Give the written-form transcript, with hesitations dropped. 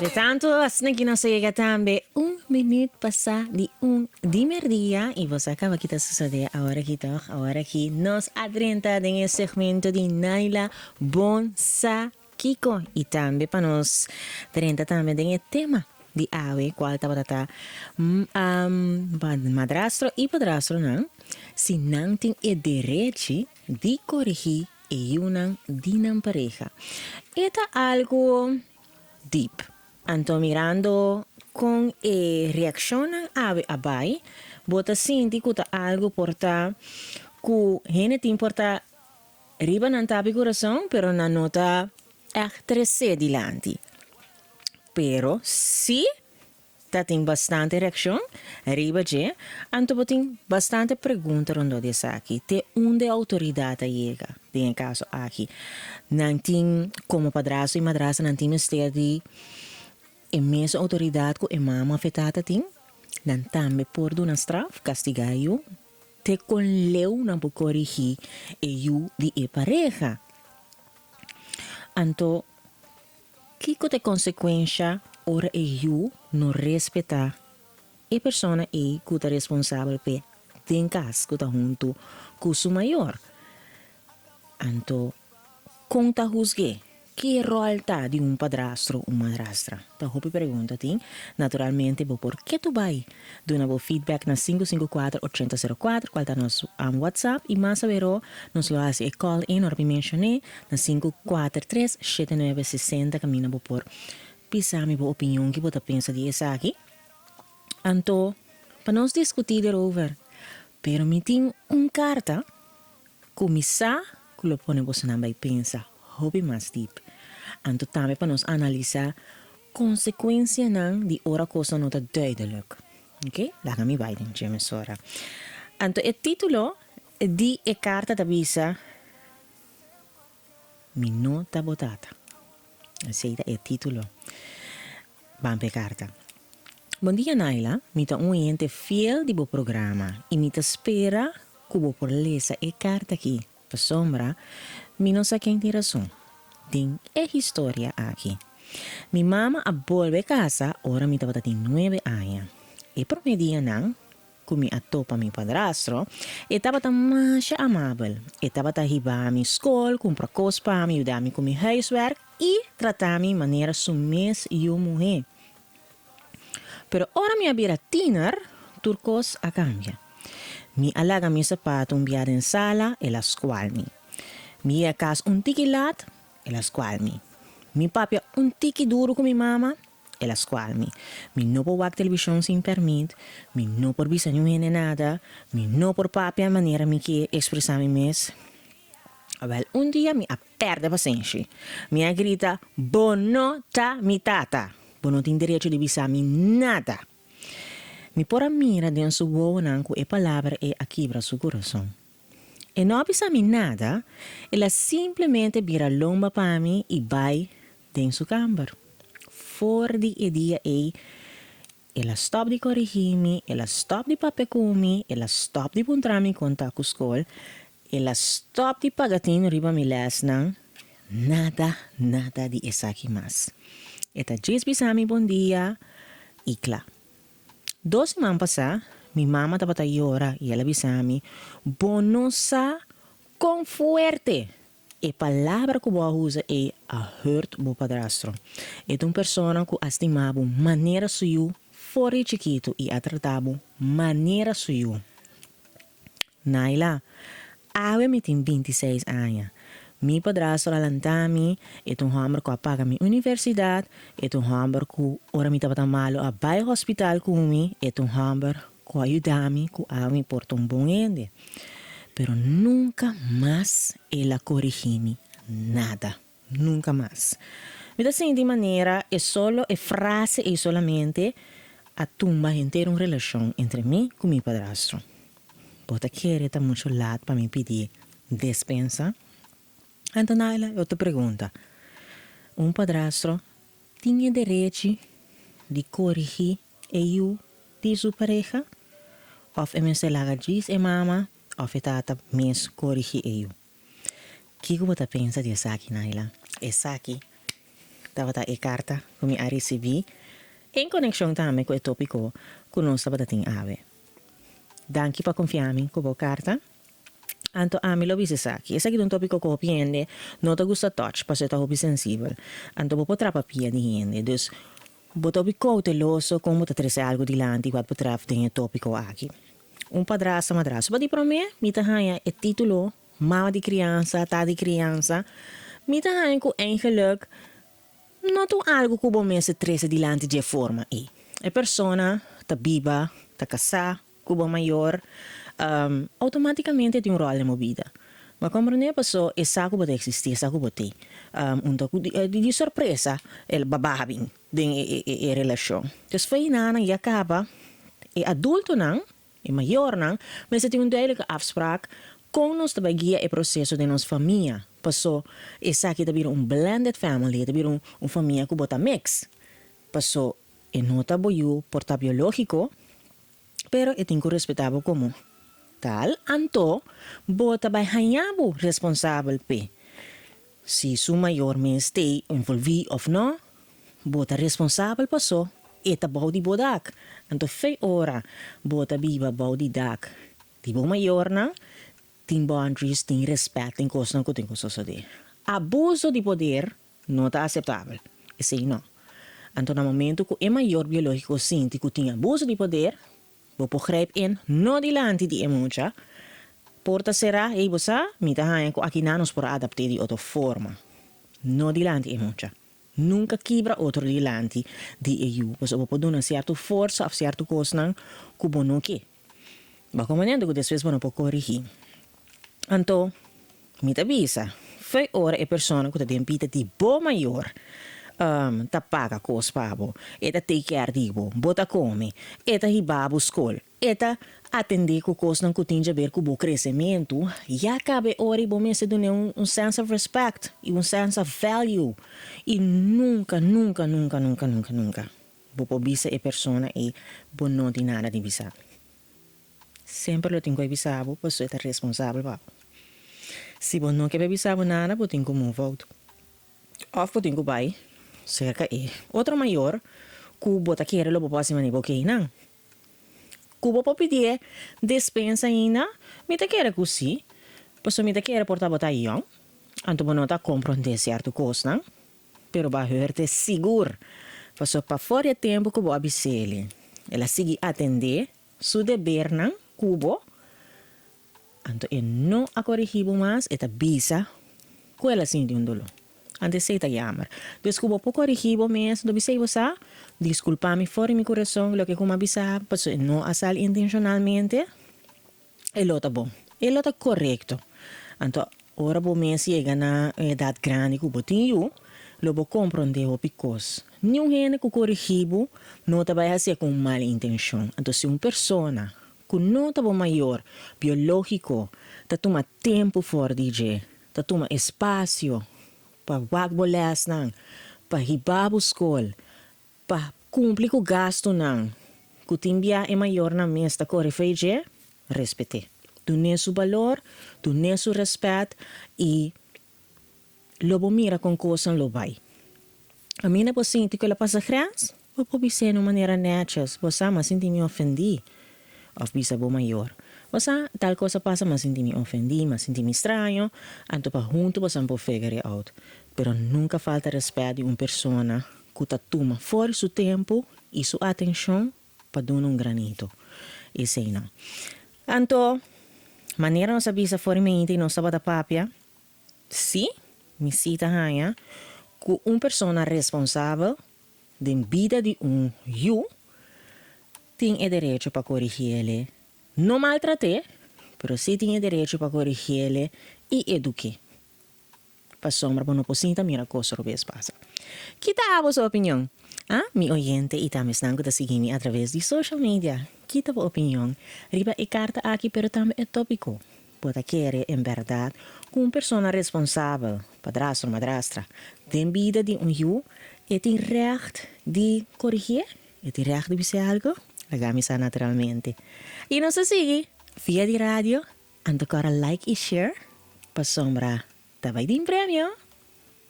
Entretanto, assim que nós chega também minuto passar de merdia e você acaba que está sucedendo a hora que nós adentra nesse segmento de Naila Bonsa Kiko e também para nós adentra também nesse tema de ave qual estava madrastro e padrastro não se não tem o direito de corrigir e uma dinam pareja. Eta algo deep. Anto mirando con reacciona a bai, bota sinti kuta algo porta ku hene te importa riba nan tabi coração, pero na nota echt dilanti. Pero si tem bastante reação, riba je, anto botin bastante pergunta rondo de aqui, te onde a autoridade chega, em caso aqui. Não tem como padrasto e madrasta, não tem mistério de imensa autoridade que a mama afetada tem, não também por uma straf, castigar eu, te com leu não por corrigir e eu de e pareja. Anto, que te consequência ora e eu não respeitar a pessoa que é responsável por tem caso que está junto com o maior. Anto, conta juzgue que rol tá de padrastro ou madrastra. Então, eu pergunto a naturalmente, por que tu vai? Dona o feedback na 554-8004, qual está nosso WhatsApp, e mais saberó, nos lo hace e call in, or mencioné, na 543-7960, camina por pisar minha opinião que você pensa de essa aqui. Então, para nós discutir erover, pero me tem carta, começar, que lo pone você não vai pensar, hobby mais deep. Anto também para nós analisar consequência de ora coisa não está duidelijk. Ok? Laga mi vai den gemesora. Anto o título de a carta da visa mi nota botata. Aceita o título. Vampe carta. Bom dia, Naila. Mi ta ente fiel di bo programa e mi ta spera que bo por lesa e carta aqui. Pa sombra, mi não sa quem tem razão. Tem história aqui. Mi mama a volve casa, ora mi tava tem 9 anos. E por media não, kumi atopa mi padrastro, e tava tão mais amável. E tava tão riba mi escola, compra coisas para me ajudar com mi huiswerk e tratar mi maneira sumes e eu mulher. Pero ora mi abira tiner, turcos a cambia. Mi alaga mi sapato un biada en sala e la squalmi. Mi a cas un tiquilat e la squalmi. Mi papia un tiki duro con mi mama e la squalmi. Mi no por wak televisión sin permit. Mi no por bisogno hene nada. Mi no por papia manera mi que expresar mi mes. Well, un dia mi a perde paciência. Mi a grita, bono ta mi tata. Bono tem direito de bisar mi nada. Mi por a mira den su wonan ku e palavra e a quebra su coração. E não avisa mi nada, ela simplesmente vira lomba para mim e vai dentro su câmara. For di e dia ela stop de corrigir-me, ela stop de papel com-me, ela stop de puntar-me contar com a escola, ela stop de pagatin riba mi lesnan, nada de essa aqui mais. Eta diz bisami bom dia e claro. 2 semanas passadas, minha mama estava a llorar e ela bisami, bonosa com fuerte. E palavra que eu uso é a hurt bo padrastro. É uma pessoa que estimava maneira suyo fora chiquito e a tratava maneira suyo. Naila, eu me tenho 26 anos. Mi padrastro alantami, e um hammer que apaga minha universidade, e um hammer que ora me estava malo a vai hospital comigo, e um hammer que ajuda-me, que me porta bom ende. Pero nunca mais ela corrigiu-me nada, nunca mais. Me dá de maneira, é frase e solamente a tumba inteira uma relação entre mim e meu padrastro. Bota querer tá muito lado para me pedir despensa. Então, Naila, eu te pergunto, padrastro tinha direito de corrigir eu de sua pareja? Ou é me laga diz e mama, ou é tata mesmo corrigir eu? O que você pensa dessa aqui, Naila? Essa aqui, Tava e carta que me recebi em conexão também com o tópico que nós estava dating ave. Danke para confiar em com a carta. Anto a mi lo vise saki. Esa que un tópico que opiende, no te gusta touch, para ser hobby sensible. Anto bo potrà papia di gente. Dus, bo topi cauteloso como te trece algo dilante wat betreft den tópico aqui. Padrasto, madrasto. Mas para mim, mi te hanya het título, mama di criança, ta di criança. Mi te hanya ko eigenlijk, no tu algo que bo mensen trece dilante de forma e. E persona, ta biba, ta casa, cubo maior, automaticamente tem um rol na vida. Mas compreender passou, é saco pode existir, saco pode de surpresa, el bababing, de relação. Então, foi nada, e acaba, é adulto não, é maior não, mas tem duidelijke afspraak, com nós também guia o processo de nossa família. Passou, é saco de vir blended family, de vir família que bota mix. Passou, é nota boiu, porta biológico, pero é tem que respeitar como tal, anto, bota by hanyabu responsável pe. Si su maior men stay envolvido of no, bota responsável paso, eta bau di bodak. Anto 5 ora, bota biba bau di dak. Di bo maior na, tin boundaries, tin respect, tin costa que tin costa de. Abuso de poder não está aceitável. Esse não. Anto no momento que é maior biológico sente que tem abuso de poder, bo begrijp in, no dilante di emoja, porta será, e bosa, mita hayan ko akinanos por adaptar di outra forma. No dilante emoja. Nunca quebra outro dilante di EU. Bosa bo poduna certa força, of certo coisa, kubo no que. Ba comandando que después bono po corrigir. Anto, mita bisa, foi ora e persona que ta dempita di bo maior, ta paga cos pabo, eta take care dibo, bota come, eta hibabo skol, eta atender com cos não cutinja ver com o crescimento, já cabe ora e bom se dune sense of respect e sense of value e nunca bo bisa e persona e bo não tem nada de bisa. Sempre lo tenho que bisa bo, posso ser responsável ba. Se bo não quer bisa bo nada, bo tenho que move out. Of bo tenho que buy cerca e outro maior cubo ta querer lo posso mani boquei não cubo po pedir despensa ina me ta querer così posso me ta querer portar botar ion anto bono ta compreender certo coisa não pero ba herte seguro posso pa fora tempo cubo abisele ela sigue atender su deber não cubo anto e não a corrigibo mais eta bisa com ela sente dolor. Antes se jammer. Desculpa pouco corrigibo mes, do bisei você, desculpa-me fora mi coração, lo que como avisa, passo não asal intencionalmente, e lo tá bom. E lo tá correto. Então, ora bo mes chega na idade grande que botinho, lo bo compreender o picos. Nenhum gente que corrigibo não tá vai ser com mal intenção. Então, se uma pessoa que não tá bom maior, biológico, tá toma tempo fora DJ, tá toma espaço, pa wagbolas nang, pa hibabo skol, pa cumpli ko gasto nang, kutimbia e maior na mesta ko refeije, respete. Tu ne su valor, tu ne su respect, e lobo mira con cosan lo vai. A mim na po sinti ko la pasa grans, o po bise no manera neches, bosa ma sinti mi ofendi, of bisa bo maior. Bosa, tal cosa pasa, mas sinti me ofendi, mas sinti me estranho, anto pa junto bosa po figure out. Pero nunca falta respeito de uma persona que ta toma fora su tempo e su atenção para dar granito. Isso aí não. Anto, maneira nossa bisa fora mente e nossa bata papia, sim, me cita hanya, que uma persona responsável da vida de you tem o direito para corrigir ele. Não maltrate, pero sim tem o direito para corrigir ele e educar. Para sombra, não posso mira coisa que passa. Que tal a sua opinião? Ah, mi oyente e também estão a seguir-me através de social media. Que tal a opinião? Riba e carta aqui, pero também é tópico. Pode querer, em verdade, com uma pessoa responsável, padrasto ou madrastra, tem vida de you, e tem recht de corrigir, e tem recht de dizer algo, lagami sa naturalmente. E não se sigue via di radio, ando cara like e share, para sombra, tabay din premio.